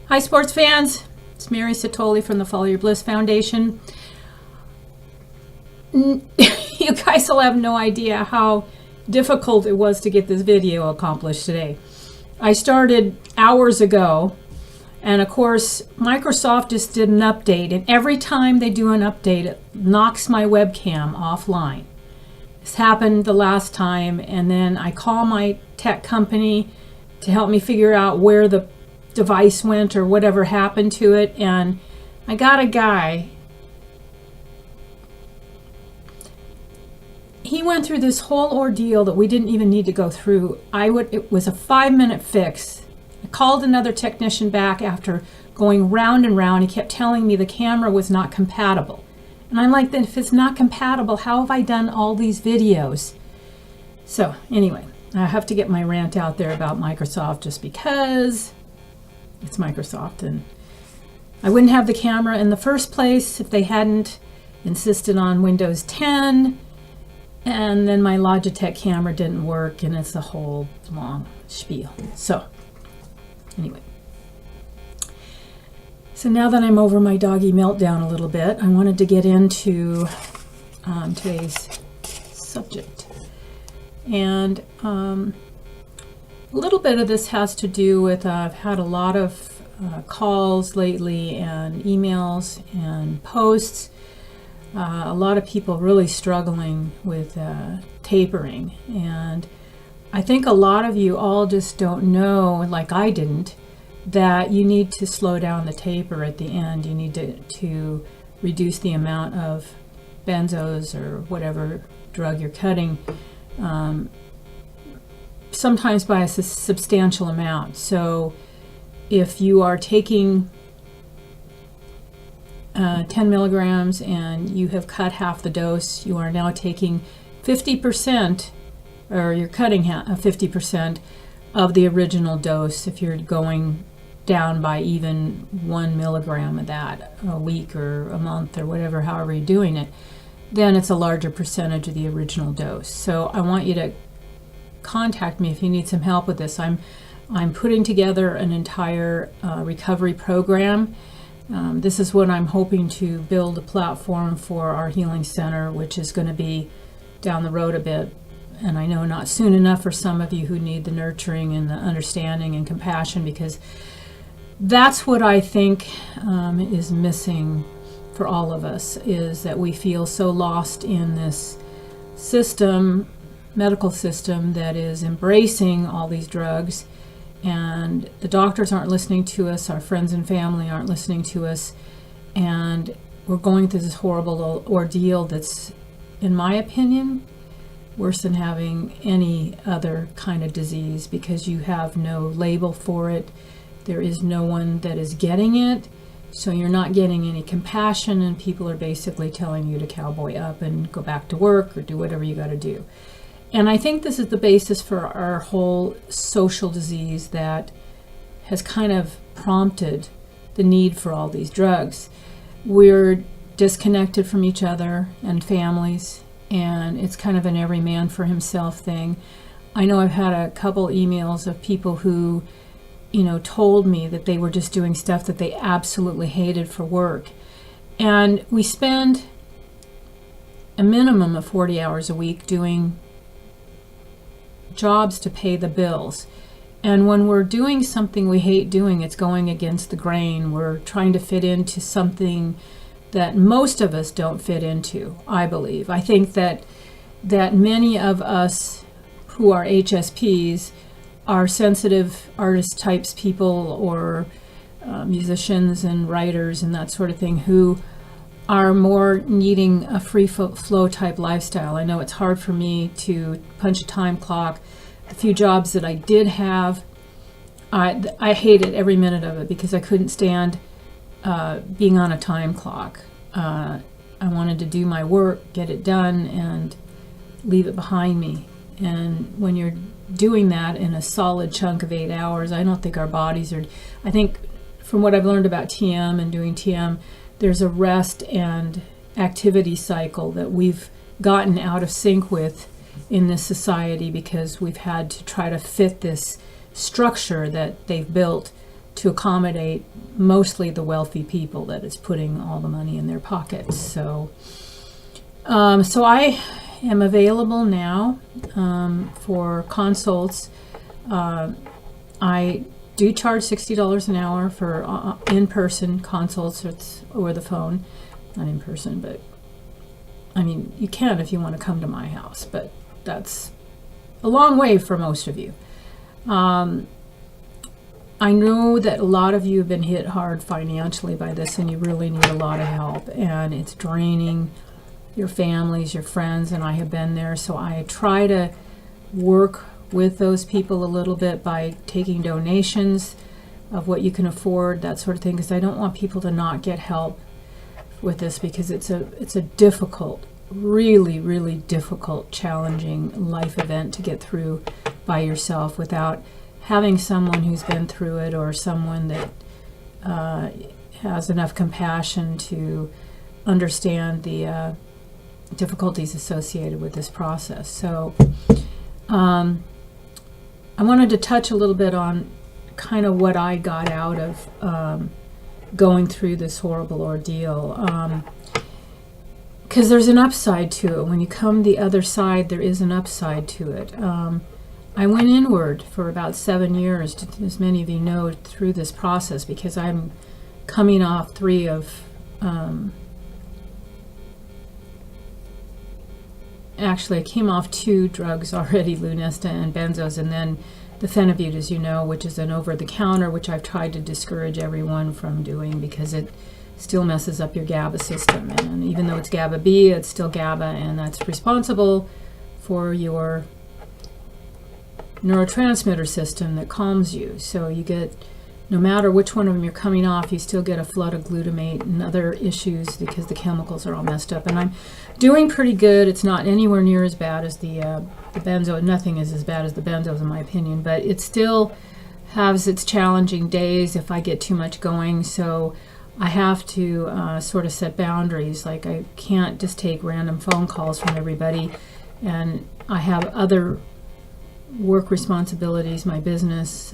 Hi sports fans, it's Mary Satoli from the Follow Your Bliss Foundation. You guys will have no idea how difficult it was to get this video accomplished today. I started hours ago, and of course Microsoft just did an update, and every time they do an update it knocks my webcam offline. This happened the last time, and then I call my tech company to help me figure out where the device went or whatever happened to it, and I got a guy. He went through this whole ordeal that we didn't even need to go through. It was a 5-minute fix. I called another technician back after going round and round. He kept telling me the camera was not compatible. And I'm like, then if it's not compatible, how have I done all these videos? So anyway, I have to get my rant out there about Microsoft just because it's Microsoft, and I wouldn't have the camera in the first place if they hadn't insisted on Windows 10, and then my Logitech camera didn't work, and it's a whole long spiel. So anyway, so now that I'm over my doggy meltdown a little bit, I wanted to get into today's subject. And a little bit of this has to do with I've had a lot of calls lately and emails and posts. A lot of people really struggling with tapering, and I think a lot of you all just don't know, like I didn't, that you need to slow down the taper at the end. You need to reduce the amount of benzos or whatever drug you're cutting, sometimes by a substantial amount. So if you are taking 10 milligrams and you have cut half the dose, you are now taking 50%, or you're cutting 50% of the original dose. If you're going down by even 1 milligram of that a week or a month or whatever, however you're doing it, then it's a larger percentage of the original dose. So I want you to contact me if you need some help with this. I'm putting together an entire recovery program. This is what I'm hoping to build a platform for our healing center, which is going to be down the road a bit. And I know not soon enough for some of you who need the nurturing and the understanding and compassion, because that's what I think is missing for all of us, is that we feel so lost in this system, medical system, that is embracing all these drugs, and the doctors aren't listening to us, our friends and family aren't listening to us, and we're going through this horrible ordeal that's, in my opinion, worse than having any other kind of disease, because you have no label for it. There is no one that is getting it, so you're not getting any compassion, and people are basically telling you to cowboy up and go back to work or do whatever you got to do. And I think this is the basis for our whole social disease that has kind of prompted the need for all these drugs. We're disconnected from each other and families, and it's kind of an every man for himself thing. I know I've had a couple emails of people who, told me that they were just doing stuff that they absolutely hated for work. And we spend a minimum of 40 hours a week doing jobs to pay the bills. And when we're doing something we hate doing, it's going against the grain. We're trying to fit into something that most of us don't fit into, I believe. I think that many of us who are HSPs are sensitive artist types people, or musicians and writers and that sort of thing, who are more needing a free flow type lifestyle. I know it's hard for me to punch a time clock. The few jobs that I did have, I hated every minute of it, because I couldn't stand being on a time clock. I wanted to do my work, get it done, and leave it behind me. And when you're doing that in a solid chunk of 8 hours, I don't think our bodies are, I think from what I've learned about TM and doing TM, there's a rest and activity cycle that we've gotten out of sync with in this society, because we've had to try to fit this structure that they've built to accommodate mostly the wealthy people that it's putting all the money in their pockets. So, so I am available now for consults. I do charge $60 an hour for in-person consults or the phone. Not in person, but I mean, you can if you want to come to my house, but that's a long way for most of you. I know that a lot of you have been hit hard financially by this, and you really need a lot of help, and it's draining your families, your friends, and I have been there. So I try to work with those people a little bit by taking donations of what you can afford, that sort of thing, because I don't want people to not get help with this, because it's a difficult, really, really difficult, challenging life event to get through by yourself without having someone who's been through it, or someone that has enough compassion to understand the difficulties associated with this process. So I wanted to touch a little bit on kind of what I got out of going through this horrible ordeal, because there's an upside to it. When you come the other side, there is an upside to it. I went inward for about 7 years, as many of you know, through this process, because I'm coming off 3 of actually I came off 2 drugs already, Lunesta and Benzos, and then the Phenibut, as you know, which is an over-the-counter, which I've tried to discourage everyone from doing because it still messes up your GABA system. And even though it's GABA B, it's still GABA, and that's responsible for your neurotransmitter system that calms you. So you get, no matter which one of them you're coming off, you still get a flood of glutamate and other issues because the chemicals are all messed up. And I'm doing pretty good. It's not anywhere near as bad as the benzo. Nothing is as bad as the benzos in my opinion, but it still has its challenging days if I get too much going. So I have to sort of set boundaries. Like, I can't just take random phone calls from everybody, and I have other work responsibilities, my business,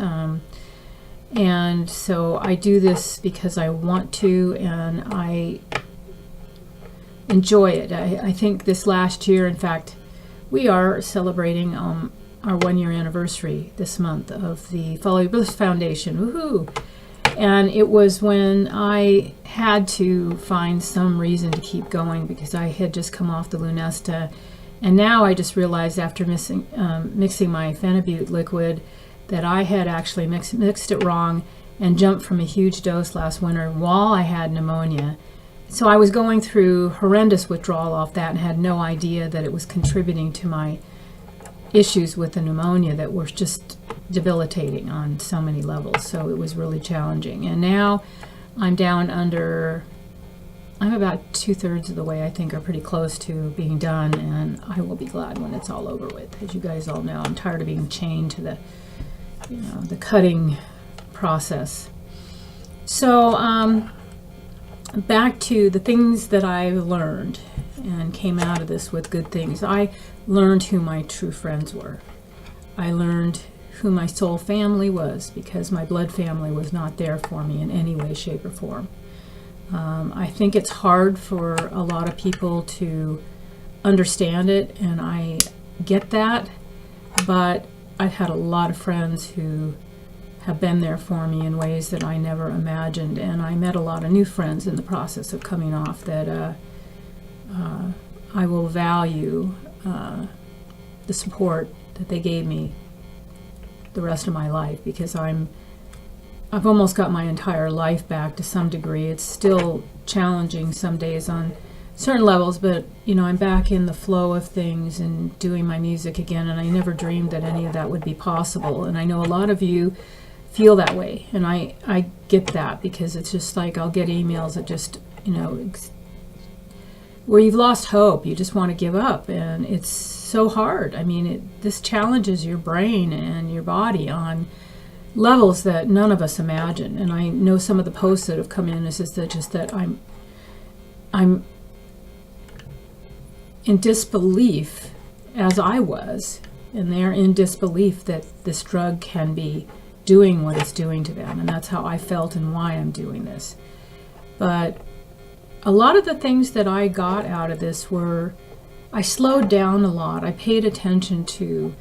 and so I do this because I want to, and I enjoy it. I think this last year, in fact, we are celebrating our 1-year anniversary this month of the Follow Your Bliss Foundation. Woohoo! And it was when I had to find some reason to keep going, because I had just come off the Lunesta. And now I just realized, after mixing my Phenibut liquid, that I had actually mixed it wrong and jumped from a huge dose last winter while I had pneumonia. So I was going through horrendous withdrawal off that and had no idea that it was contributing to my issues with the pneumonia that were just debilitating on so many levels. So it was really challenging. And now I'm down under... I'm about 2/3 of the way, I think, or pretty close to being done, and I will be glad when it's all over with. As you guys all know, I'm tired of being chained to the, the cutting process. So back to the things that I learned and came out of this with good things. I learned who my true friends were. I learned who my soul family was, because my blood family was not there for me in any way, shape, or form. I think it's hard for a lot of people to understand it, and I get that, but I've had a lot of friends who have been there for me in ways that I never imagined, and I met a lot of new friends in the process of coming off that I will value the support that they gave me the rest of my life, because I've almost got my entire life back to some degree. It's still challenging some days on certain levels, but I'm back in the flow of things and doing my music again, and I never dreamed that any of that would be possible. And I know a lot of you feel that way, and I get that, because it's just like I'll get emails that just, where you've lost hope, you just want to give up, and it's so hard. I mean, this challenges your brain and your body on levels that none of us imagine. And I know some of the posts that have come in is just that I'm in disbelief, as I was, and they're in disbelief that this drug can be doing what it's doing to them. And that's how I felt and why I'm doing this. But a lot of the things that I got out of this were, I slowed down a lot. I paid attention to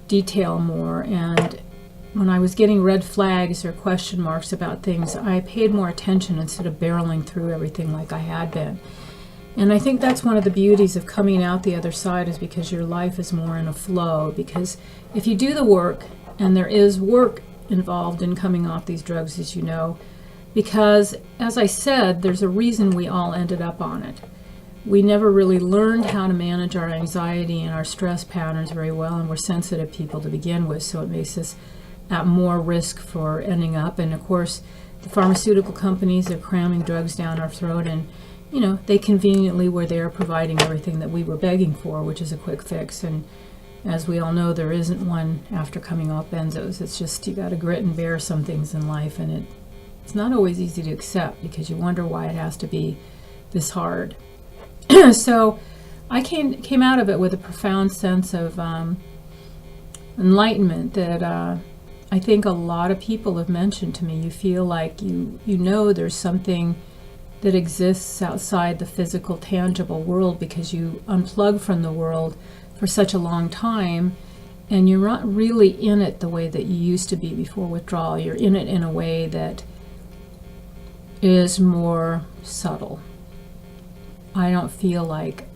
detail more, and when I was getting red flags or question marks about things, I paid more attention instead of barreling through everything like I had been. And I think that's one of the beauties of coming out the other side, is because your life is more in a flow. Because if you do the work, and there is work involved in coming off these drugs, as you know, because as I said, there's a reason we all ended up on it. We never really learned how to manage our anxiety and our stress patterns very well, and we're sensitive people to begin with, so it makes us at more risk for ending up. And of course, the pharmaceutical companies are cramming drugs down our throat, and they conveniently were there providing everything that we were begging for, which is a quick fix. And as we all know, there isn't one after coming off benzos. It's just, you got to grit and bear some things in life, and it's not always easy to accept, because you wonder why it has to be this hard. So I came out of it with a profound sense of enlightenment that I think a lot of people have mentioned to me. You feel like you know there's something that exists outside the physical, tangible world, because you unplug from the world for such a long time, and you're not really in it the way that you used to be before withdrawal. You're in it in a way that is more subtle. I don't feel like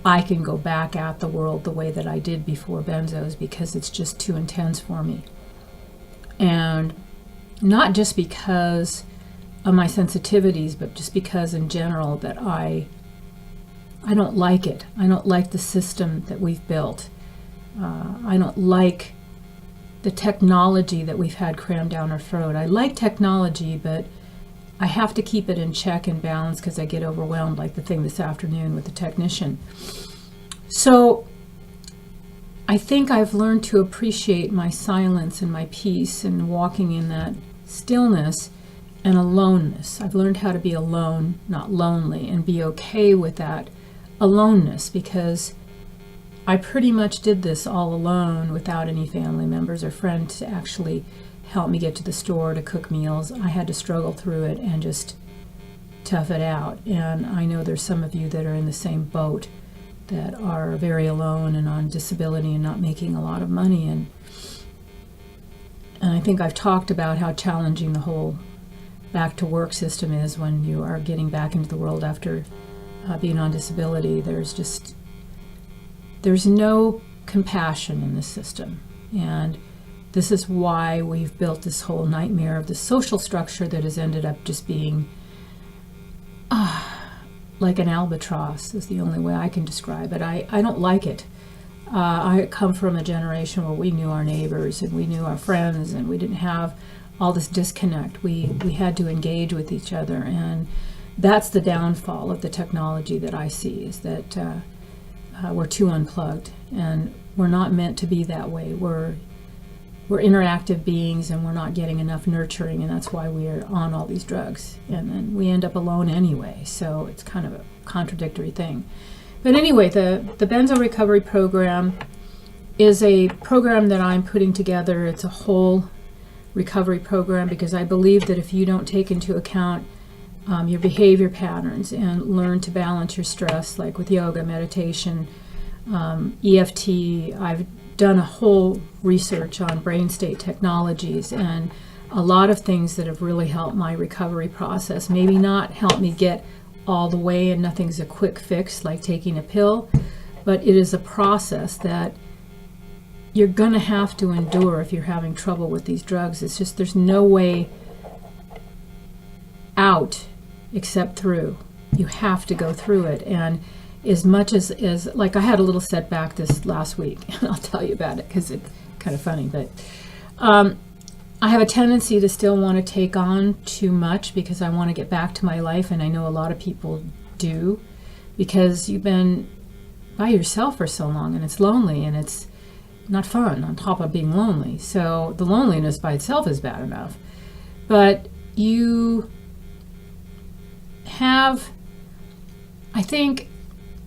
I can go back at the world the way that I did before benzos, because it's just too intense for me. And not just because of my sensitivities, but just because in general that I don't like it. I don't like the system that we've built. I don't like the technology that we've had crammed down our throat. I like technology, but I have to keep it in check and balance, because I get overwhelmed, like the thing this afternoon with the technician. So I think I've learned to appreciate my silence and my peace, and walking in that stillness and aloneness. I've learned how to be alone, not lonely, and be okay with that aloneness, because I pretty much did this all alone without any family members or friends to actually help me get to the store to cook meals. I had to struggle through it and just tough it out. And I know there's some of you that are in the same boat, that are very alone and on disability and not making a lot of money. And I think I've talked about how challenging the whole back to work system is when you are getting back into the world after being on disability. There's no compassion in this system. And this is why we've built this whole nightmare of the social structure that has ended up just being like an albatross, is the only way I can describe it. I don't like it. I come from a generation where we knew our neighbors and we knew our friends, and we didn't have all this disconnect. We had to engage with each other, and that's the downfall of the technology that I see, is that we're too unplugged, and we're not meant to be that way. We're interactive beings, and we're not getting enough nurturing, and that's why we're on all these drugs. And then we end up alone anyway, so it's kind of a contradictory thing. But anyway, the Benzo Recovery Program is a program that I'm putting together. It's a whole recovery program, because I believe that if you don't take into account your behavior patterns and learn to balance your stress, like with yoga, meditation, EFT, I've done a whole research on Brainstate Technologies, and a lot of things that have really helped my recovery process. Maybe not help me get all the way, and nothing's a quick fix like taking a pill, but it is a process that you're gonna have to endure if you're having trouble with these drugs. It's just, there's no way out except through. You have to go through it. And as much as like, I had a little setback this last week, and I'll tell you about it because it's kind of funny, but I have a tendency to still want to take on too much, because I want to get back to my life, and I know a lot of people do, because you've been by yourself for so long, and it's lonely, and it's not fun on top of being lonely. So the loneliness by itself is bad enough, but you have, I think,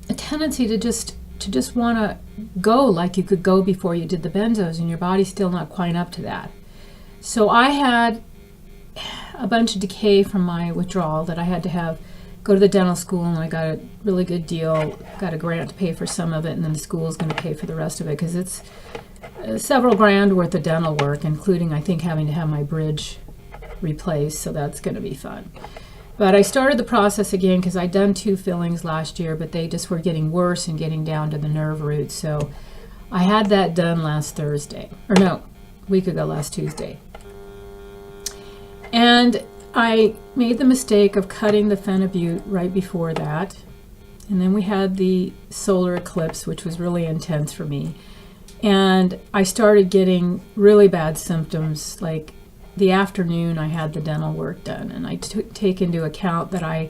a tendency to just want to go like you could go before you did the benzos, and your body's still not quite up to that. So I had a bunch of decay from my withdrawal that I had to go to the dental school, and I got a really good deal, got a grant to pay for some of it, and then the school is going to pay for the rest of it, because it's several grand worth of dental work, including, I think, having to have my bridge replaced, so that's going to be fun. But I started the process again because I'd done 2 fillings last year, but they just were getting worse and getting down to the nerve root. So I had that done last Thursday, or no, a week ago, last Tuesday. And I made the mistake of cutting the phenibut right before that. And then we had the solar eclipse, which was really intense for me. And I started getting really bad symptoms. Like the afternoon I had the dental work done, and I take into account that I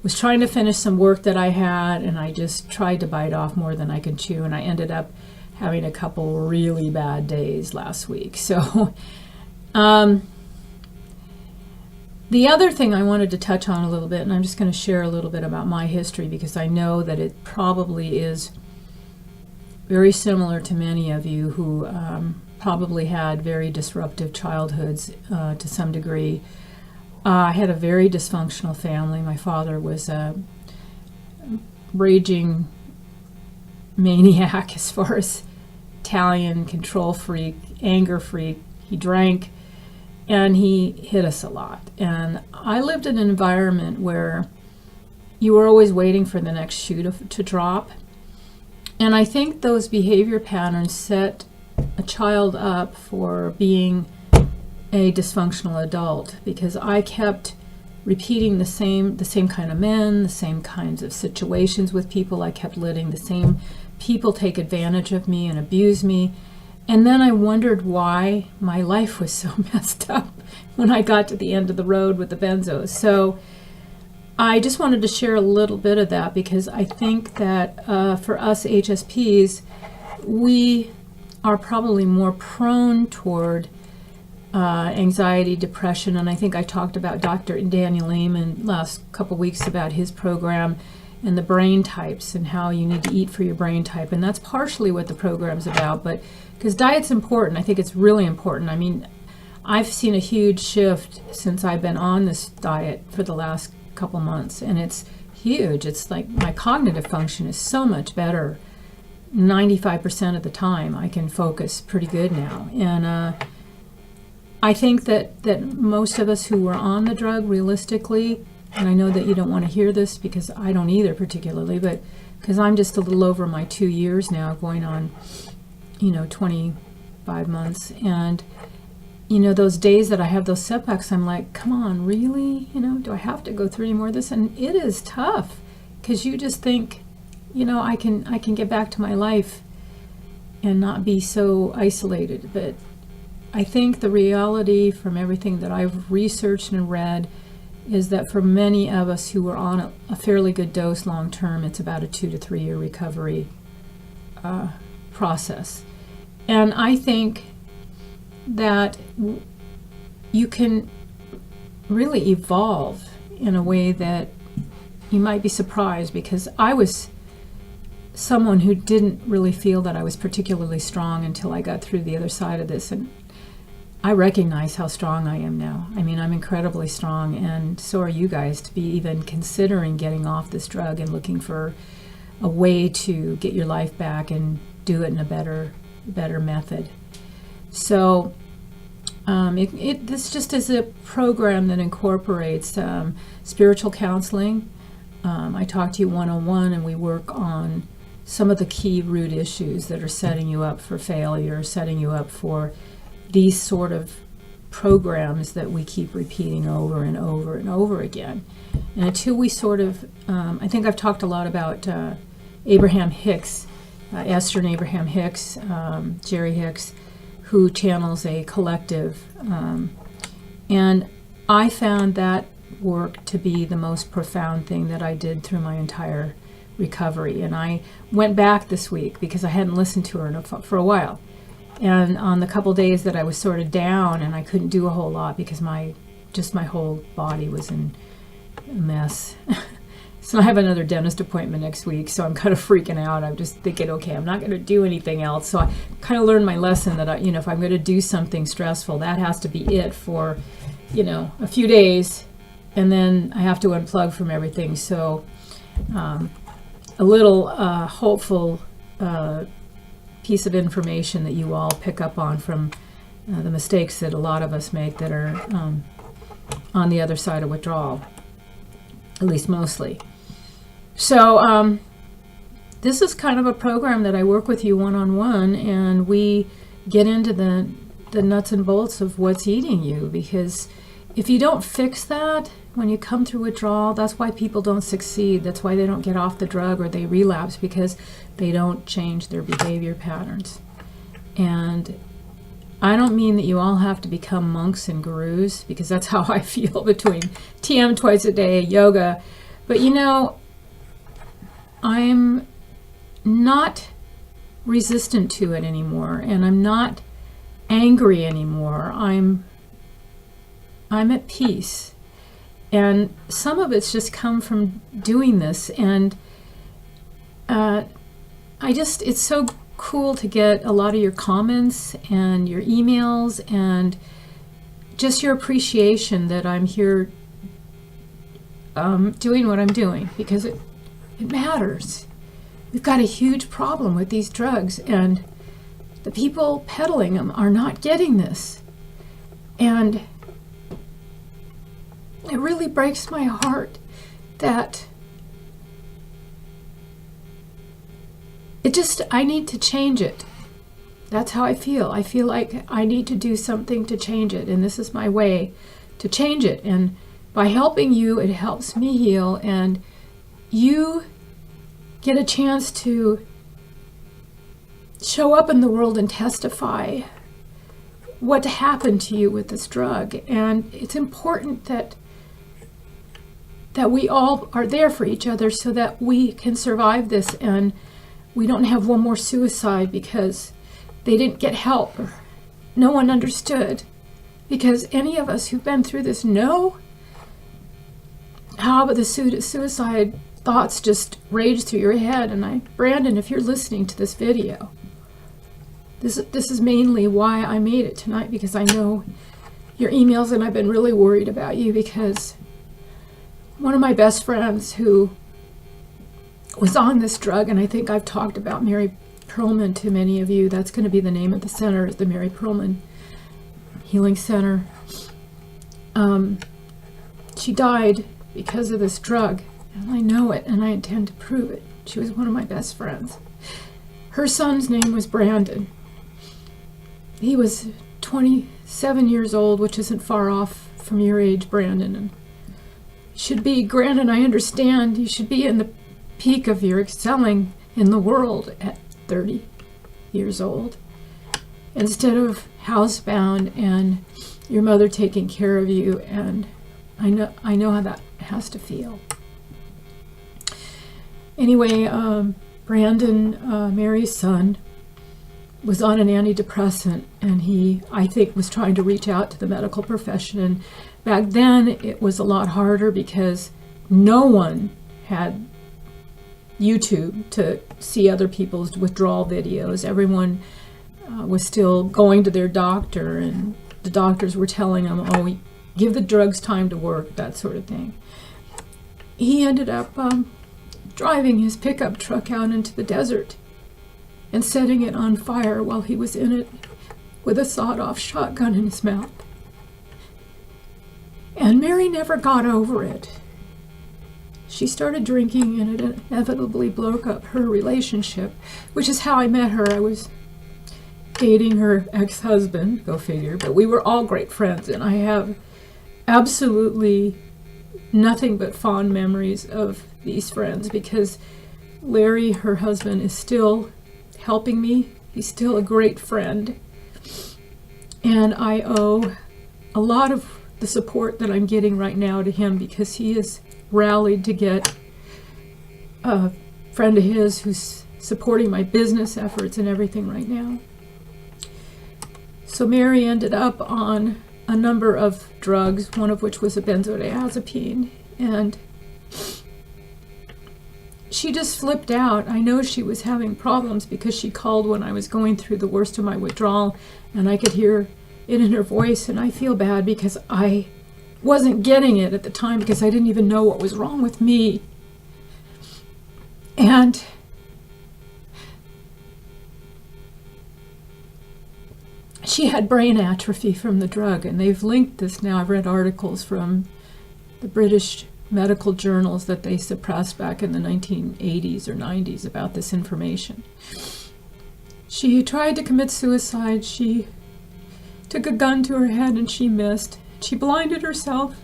was trying to finish some work that I had, and I just tried to bite off more than I could chew, and I ended up having a couple really bad days last week. So the other thing I wanted to touch on a little bit, and I'm just going to share a little bit about my history, because I know that it probably is very similar to many of you who probably had very disruptive childhoods to some degree. I had a very dysfunctional family. My father was a raging maniac as far as Italian, control freak, anger freak. He drank, and he hit us a lot. And I lived in an environment where you were always waiting for the next shoe to drop. And I think those behavior patterns set a child up for being a dysfunctional adult, because I kept repeating the same kind of men, the same kinds of situations with people. I kept letting the same people take advantage of me and abuse me. And then I wondered why my life was so messed up when I got to the end of the road with the benzos. So I just wanted to share a little bit of that, because I think that for us HSPs, we are probably more prone toward anxiety, depression, and I think I talked about Dr. Daniel Amen last couple weeks about his program and the brain types and how you need to eat for your brain type, and that's partially what the program's about. But because diet's important, I think it's really important. I mean, I've seen a huge shift since I've been on this diet for the last couple months, and it's huge. It's like my cognitive function is so much better. 95% of the time I can focus pretty good now, and I think that most of us who were on the drug, realistically, and I know that you don't want to hear this because I don't either particularly, but because I'm just a little over my 2 years now, going on 25 months, and those days that I have those setbacks, I'm like, come on, really? Do I have to go through any more of this? And it is tough, because you just think, I can get back to my life and not be so isolated. But I think the reality from everything that I've researched and read is that for many of us who are on a fairly good dose long term, it's about a 2 to 3 year recovery process. And I think that you can really evolve in a way that you might be surprised, because I was someone who didn't really feel that I was particularly strong until I got through the other side of this, and I recognize how strong I am now. I mean, I'm incredibly strong, and so are you guys, to be even considering getting off this drug and looking for a way to get your life back and do it in a better method. So this just is a program that incorporates spiritual counseling. I talk to you one-on-one, and we work on some of the key root issues that are setting you up for failure, setting you up for these sort of programs that we keep repeating over and over and over again. And until we sort of, I think I've talked a lot about Abraham Hicks, Esther and Abraham Hicks, Jerry Hicks, who channels a collective. And I found that work to be the most profound thing that I did through my entire recovery. And I went back this week because I hadn't listened to her for a while. And on the couple days that I was sort of down and I couldn't do a whole lot because my whole body was in a mess. So I have another dentist appointment next week, so I'm kind of freaking out. I'm just thinking, okay, I'm not going to do anything else. So I kind of learned my lesson that, if I'm going to do something stressful, that has to be it for, a few days, and then I have to unplug from everything. So a little hopeful piece of information that you all pick up on from the mistakes that a lot of us make that are on the other side of withdrawal, at least mostly. So this is kind of a program that I work with you one-on-one, and we get into the nuts and bolts of what's eating you, because if you don't fix that when you come through withdrawal, that's why people don't succeed. That's why they don't get off the drug, or they relapse, because they don't change their behavior patterns. And I don't mean that you all have to become monks and gurus, because that's how I feel between TM twice a day, yoga. But I'm not resistant to it anymore, and I'm not angry anymore. I'm at peace. And some of it's just come from doing this, and it's so cool to get a lot of your comments and your emails and just your appreciation that I'm here doing what I'm doing, because it matters. We've got a huge problem with these drugs, and the people peddling them are not getting this. And it really breaks my heart that I need to change it. That's how I feel. I feel like I need to do something to change it, and this is my way to change it. And by helping you, it helps me heal, and you get a chance to show up in the world and testify what happened to you with this drug. And it's important that we all are there for each other so that we can survive this, and we don't have one more suicide because they didn't get help or no one understood. Because any of us who've been through this know how the suicide thoughts just rage through your head. And Brandon, if you're listening to this video, this is mainly why I made it tonight, because I know your emails, and I've been really worried about you, because one of my best friends who was on this drug, and I think I've talked about Mary Perlman to many of you. That's going to be the name of the center, is the Mary Perlman Healing Center. She died because of this drug, and I know it, and I intend to prove it. She was one of my best friends. Her son's name was Brandon. He was 27 years old, which isn't far off from your age, Brandon. And Brandon, I understand you should be in the peak of your excelling in the world at 30 years old, instead of housebound and your mother taking care of you. And I know how that has to feel. Anyway, Brandon, Mary's son, was on an antidepressant, and he, I think, was trying to reach out to the medical profession. And back then it was a lot harder because no one had YouTube to see other people's withdrawal videos. Everyone was still going to their doctor, and the doctors were telling them, oh, give the drugs time to work, that sort of thing. He ended up driving his pickup truck out into the desert and setting it on fire while he was in it with a sawed-off shotgun in his mouth. And Mary never got over it. She started drinking, and it inevitably broke up her relationship, which is how I met her. I was dating her ex-husband, go figure, but we were all great friends, and I have absolutely nothing but fond memories of these friends, because Larry, her husband, is still helping me. He's still a great friend, and I owe a lot of the support that I'm getting right now to him, because he has rallied to get a friend of his who's supporting my business efforts and everything right now. So Mary ended up on a number of drugs, one of which was a benzodiazepine, and she just flipped out. I know she was having problems because she called when I was going through the worst of my withdrawal, and I could hear it in her voice, and I feel bad because I wasn't getting it at the time because I didn't even know what was wrong with me. And she had brain atrophy from the drug, and they've linked this now. I've read articles from the British medical journals that they suppressed back in the 1980s or 90s about this information. She tried to commit suicide. She took a gun to her head and she missed. She blinded herself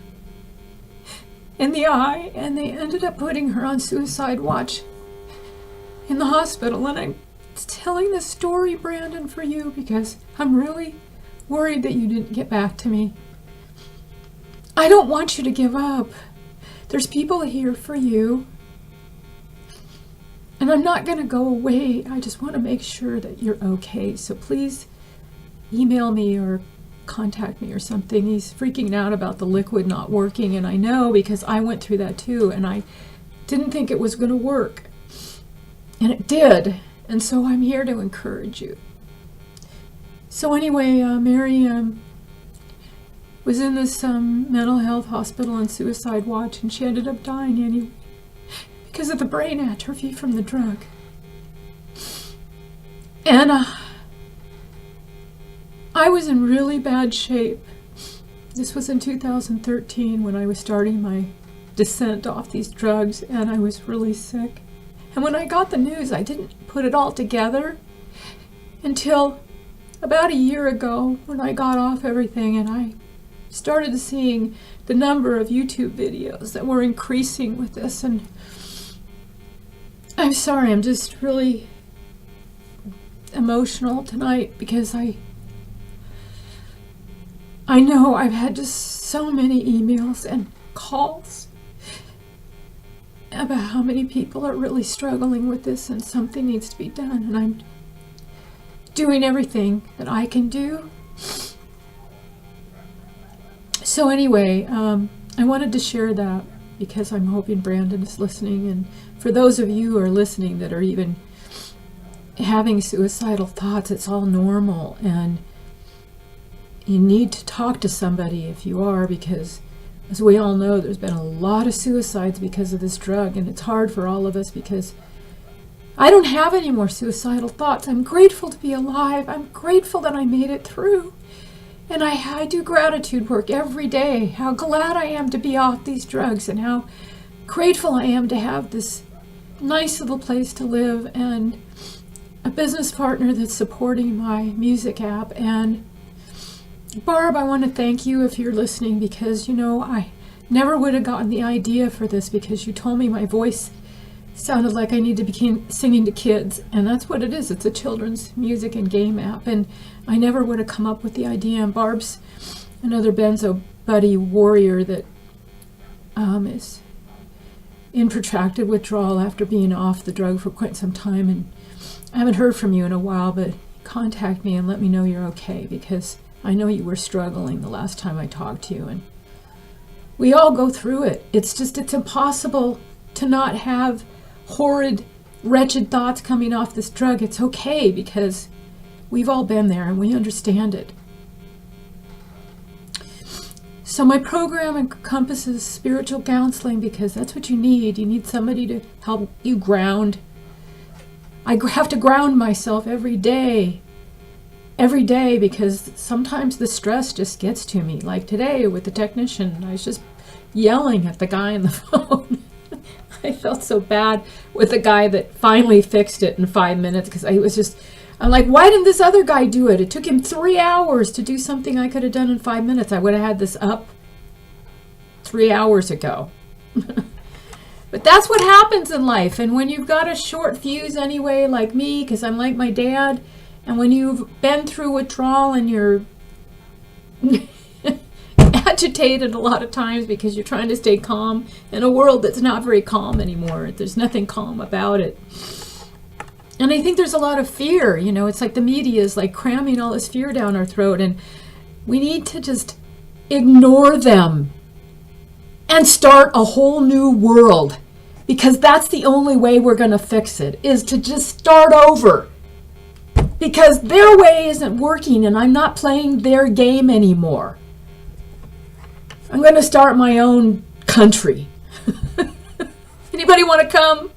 in the eye, and they ended up putting her on suicide watch in the hospital. And I'm telling this story, Brandon, for you because I'm really worried that you didn't get back to me. I don't want you to give up. There's people here for you. And I'm not going to go away. I just want to make sure that you're okay. So please email me or contact me or something. He's freaking out about the liquid not working, and I know because I went through that too, and I didn't think it was going to work. And it did. And so I'm here to encourage you. So anyway, Mary was in this mental health hospital on suicide watch, and she ended up dying anyway because of the brain atrophy from the drug. And I was in really bad shape. This was in 2013 when I was starting my descent off these drugs, and I was really sick. And when I got the news, I didn't put it all together until about a year ago when I got off everything and I started seeing the number of YouTube videos that were increasing with this. And I'm sorry, I'm just really emotional tonight because I know I've had just so many emails and calls about how many people are really struggling with this, and something needs to be done, and I'm doing everything that I can do. So anyway, I wanted to share that because I'm hoping Brandon is listening, and for those of you who are listening that are even having suicidal thoughts, it's all normal, and you need to talk to somebody if you are, because as we all know, there's been a lot of suicides because of this drug, and it's hard for all of us because I don't have any more suicidal thoughts. I'm grateful to be alive. I'm grateful that I made it through. And I do gratitude work every day, how glad I am to be off these drugs and how grateful I am to have this nice little place to live and a business partner that's supporting my music app. And Barb, I want to thank you if you're listening, because, you know, I never would have gotten the idea for this because you told me my voice sounded like I need to be singing to kids, and that's what it is. It's a children's music and game app, and I never would have come up with the idea. And Barb's another Benzo buddy warrior that is in protracted withdrawal after being off the drug for quite some time, and I haven't heard from you in a while, but contact me and let me know you're okay, because I know you were struggling the last time I talked to you, and we all go through it. It's impossible to not have horrid, wretched thoughts coming off this drug. It's okay because we've all been there and we understand it. So my program encompasses spiritual counseling because that's what you need. You need somebody to help you ground. I have to ground myself every day because sometimes the stress just gets to me. Like today with the technician, I was just yelling at the guy on the phone. I felt so bad with the guy that finally fixed it in 5 minutes because I'm like, why didn't this other guy do it? It took him 3 hours to do something I could have done in 5 minutes. I would have had this up 3 hours ago. But that's what happens in life. And when you've got a short fuse anyway, like me, because I'm like my dad, and when you've been through withdrawal and you're agitated a lot of times because you're trying to stay calm in a world that's not very calm anymore. There's nothing calm about it. And I think there's a lot of fear. You know, it's like the media is like cramming all this fear down our throat, and we need to just ignore them and start a whole new world. because that's the only way we're going to fix it, is to just start over. Because their way isn't working and I'm not playing their game anymore. I'm going to start my own country. Anybody want to come?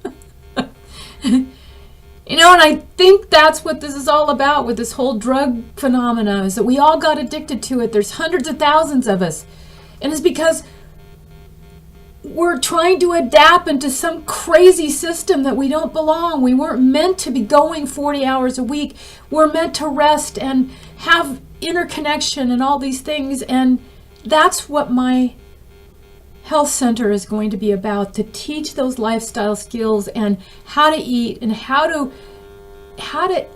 You know, and I think that's what this is all about with this whole drug phenomena, is that we all got addicted to it. There's hundreds of thousands of us. And it's because we're trying to adapt into some crazy system that we don't belong. We weren't meant to be going 40 hours a week. We're meant to rest and have interconnection and all these things. And that's what my health center is going to be about, to teach those lifestyle skills and how to eat and how to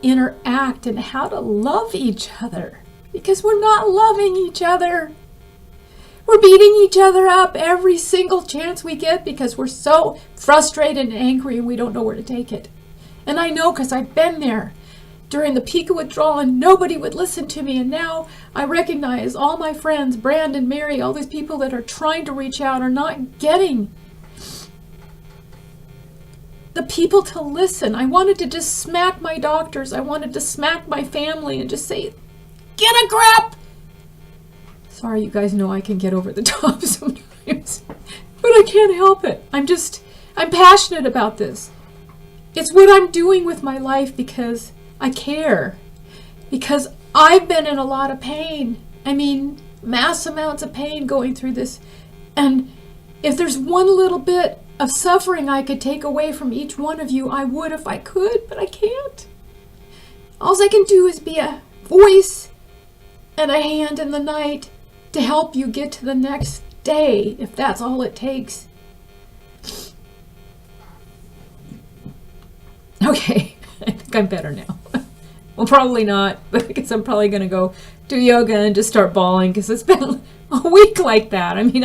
interact and how to love each other, because we're not loving each other. We're beating each other up every single chance we get because we're so frustrated and angry and we don't know where to take it. And I know, because I've been there during the peak of withdrawal and nobody would listen to me. And now I recognize all my friends, Brandon, Mary, all these people that are trying to reach out are not getting the people to listen. I wanted to just smack my doctors. I wanted to smack my family and just say, get a grip. Sorry, you guys know I can get over the top sometimes, but I can't help it. I'm passionate about this. It's what I'm doing with my life because I care, because I've been in a lot of pain. I mean, mass amounts of pain going through this. And if there's one little bit of suffering I could take away from each one of you, I would if I could, but I can't. All I can do is be a voice and a hand in the night to help you get to the next day, if that's all it takes. Okay, I think I'm better now. Well, probably not, but because I'm probably going to go do yoga and just start bawling because it's been a week like that. I mean,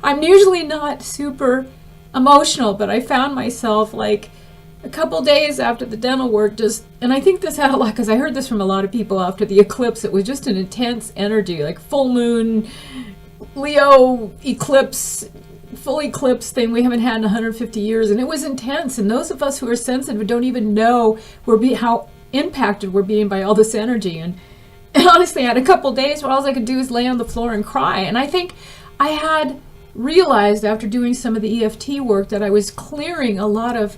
I'm usually not super emotional, but I found myself like a couple days after the dental work and I think this had a lot, because I heard this from a lot of people after the eclipse. It was just an intense energy, like full moon, Leo eclipse, full eclipse thing we haven't had in 150 years. And it was intense. And those of us who are sensitive don't even know how impacted we're being by all this energy. And honestly, I had a couple days where all I could do is lay on the floor and cry. And I think I had realized after doing some of the EFT work that I was clearing a lot of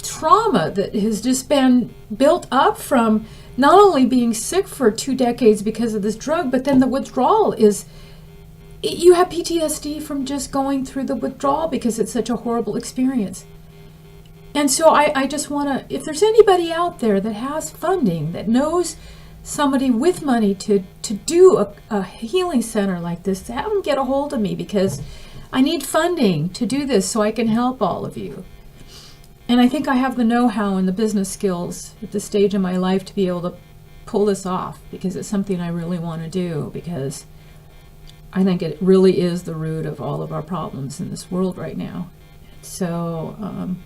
trauma that has just been built up from not only being sick for 2 decades because of this drug, but then the withdrawal you have PTSD from just going through the withdrawal because it's such a horrible experience. And so I just want to, if there's anybody out there that has funding, that knows somebody with money to do a healing center like this, have them get a hold of me, because I need funding to do this so I can help all of you. And I think I have the know-how and the business skills at this stage in my life to be able to pull this off, because it's something I really want to do, because I think it really is the root of all of our problems in this world right now. So,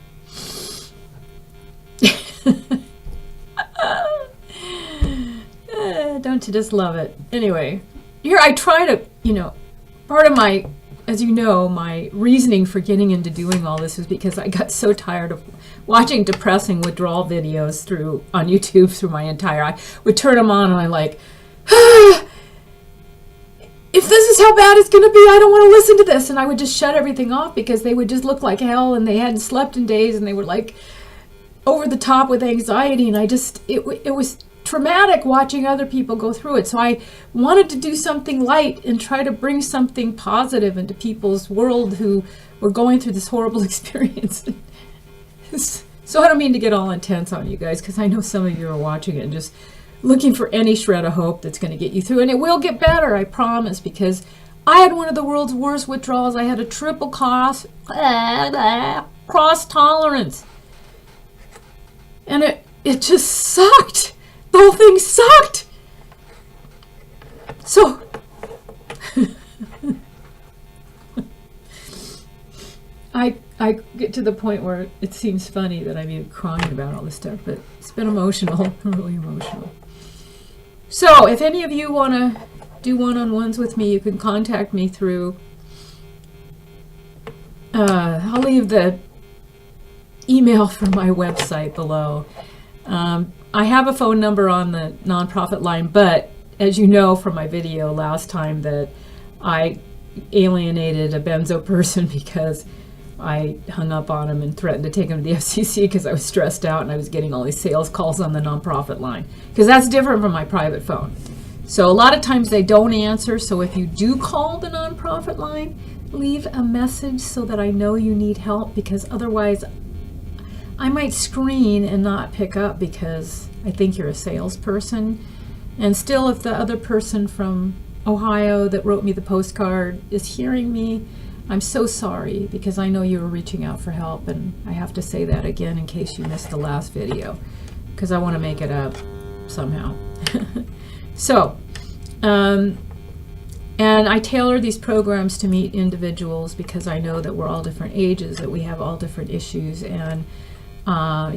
don't you just love it? Anyway, here I try to, part of my, as you know, my reasoning for getting into doing all this was because I got so tired of watching depressing withdrawal videos on YouTube through my entire, I would turn them on and I'm like, if this is how bad it's going to be, I don't want to listen to this. And I would just shut everything off because they would just look like hell and they hadn't slept in days and they were like over the top with anxiety. And it was traumatic watching other people go through it. So I wanted to do something light and try to bring something positive into people's world who were going through this horrible experience. So I don't mean to get all intense on you guys, because I know some of you are watching it and just looking for any shred of hope that's going to get you through. And it will get better, I promise, because I had one of the world's worst withdrawals. I had a triple cross tolerance. And it just sucked. The whole thing sucked. So, I get to the point where it seems funny that I'm even crying about all this stuff, but it's been emotional, really emotional. So, if any of you want to do one-on-ones with me, you can contact me through I'll leave the email for my website below. I have a phone number on the nonprofit line, but as you know from my video last time that I alienated a Benzo person because I hung up on him and threatened to take him to the FCC because I was stressed out and I was getting all these sales calls on the nonprofit line, because that's different from my private phone. So a lot of times they don't answer, so if you do call the nonprofit line, leave a message so that I know you need help, because otherwise I might screen and not pick up because I think you're a salesperson. And still, if the other person from Ohio that wrote me the postcard is hearing me, I'm so sorry, because I know you were reaching out for help, and I have to say that again in case you missed the last video, because I want to make it up somehow. So, and I tailor these programs to meet individuals because I know that we're all different ages, that we have all different issues, and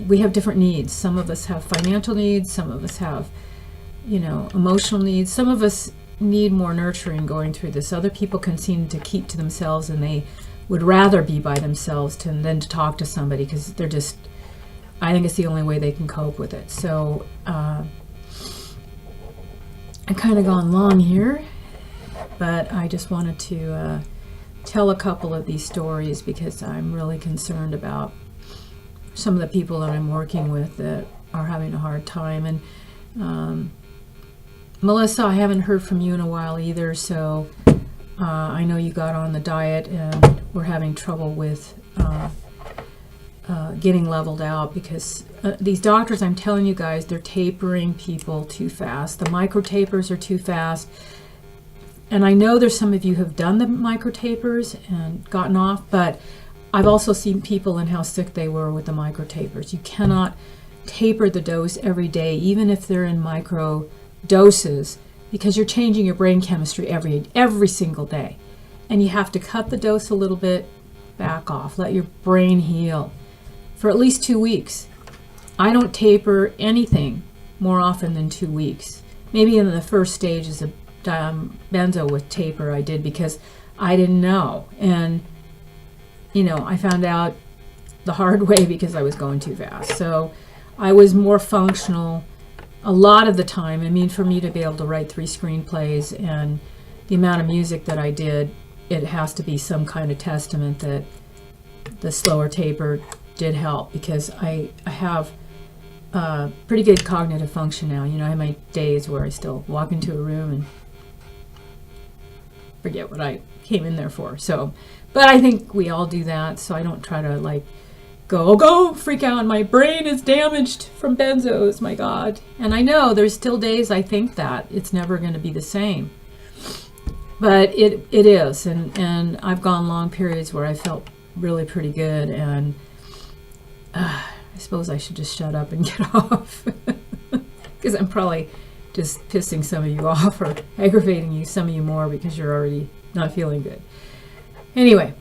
we have different needs. Some of us have financial needs, some of us have, emotional needs, some of us need more nurturing going through this. Other people can seem to keep to themselves, and they would rather be by themselves than to talk to somebody, because they're just, I think it's the only way they can cope with it. So I've kind of gone long here, but I just wanted to tell a couple of these stories because I'm really concerned about some of the people that I'm working with that are having a hard time. And Melissa, I haven't heard from you in a while either, so I know you got on the diet and we're having trouble with getting leveled out, because these doctors, I'm telling you guys, they're tapering people too fast. The micro tapers are too fast. And I know there's some of you who have done the micro tapers and gotten off, but I've also seen people and how sick they were with the micro tapers. You cannot taper the dose every day, even if they're in micro doses, because you're changing your brain chemistry every single day. And you have to cut the dose a little bit, back off, let your brain heal for at least 2 weeks. I don't taper anything more often than 2 weeks. Maybe in the first stages of benzo with taper I did because I didn't know. And I found out the hard way because I was going too fast. So I was more functional a lot of the time. I mean, for me to be able to write 3 screenplays and the amount of music that I did, it has to be some kind of testament that the slower taper did help, because I have pretty good cognitive function now. I have my days where I still walk into a room and forget what I came in there for. So, but I think we all do that, so I don't try to go freak out. My brain is damaged from benzos, my God. And I know there's still days I think that it's never going to be the same, but it is. And I've gone long periods where I felt really pretty good, and I suppose I should just shut up and get off, because I'm probably just pissing some of you off or aggravating some of you more because you're already not feeling good. Anyway,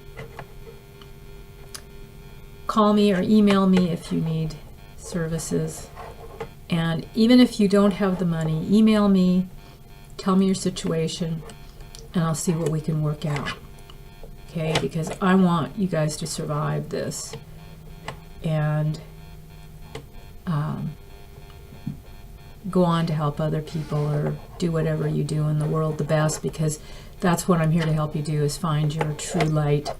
call me or email me if you need services. And even if you don't have the money, email me, tell me your situation, and I'll see what we can work out. Okay, because I want you guys to survive this and go on to help other people, or do whatever you do in the world the best, because that's what I'm here to help you do, is find your true light,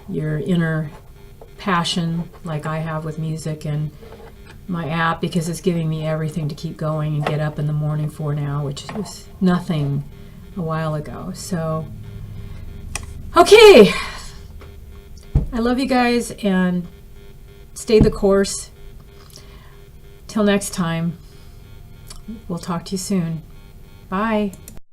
your inner passion, like I have with music and my app, because it's giving me everything to keep going and get up in the morning for now, which was nothing a while ago. So, okay, I love you guys, and stay the course. Till next time, we'll talk to you soon. Bye.